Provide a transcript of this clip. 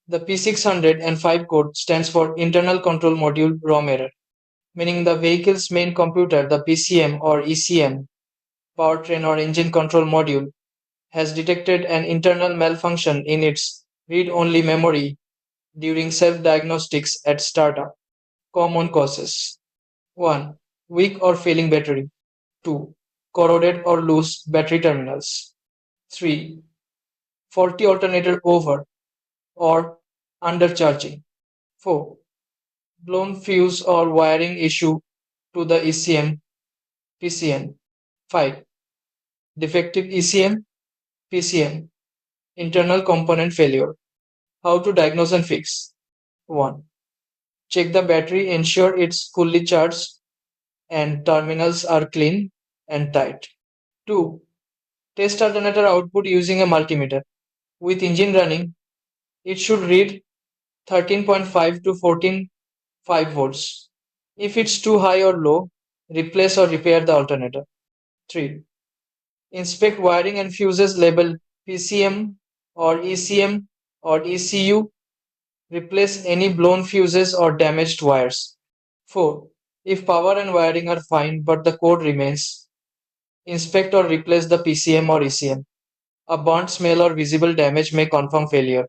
The P605 code stands for Internal Control Module ROM Error, meaning the vehicle's main computer, the PCM or ECM, powertrain or engine control module, has detected an internal malfunction in its read-only memory during self-diagnostics at startup. Common causes: 1. Weak or failing battery. 2. Corroded or loose battery terminals. 3. Faulty alternator over or undercharging. 4. Blown fuse or wiring issue to the ECM PCM. 5. Defective ECM PCM. Internal component failure. How to diagnose and fix. 1. Check the battery, ensure it's fully charged and terminals are clean and tight. 2. Test alternator output using a multimeter. With engine running, it should read 13.5 to 14.5 volts. If it's too high or low, replace or repair the alternator. 3. Inspect wiring and fuses labeled PCM or ECM or ECU. Replace any blown fuses or damaged wires. 4. If power and wiring are fine but the code remains, inspect or replace the PCM or ECM. A burnt smell or visible damage may confirm failure.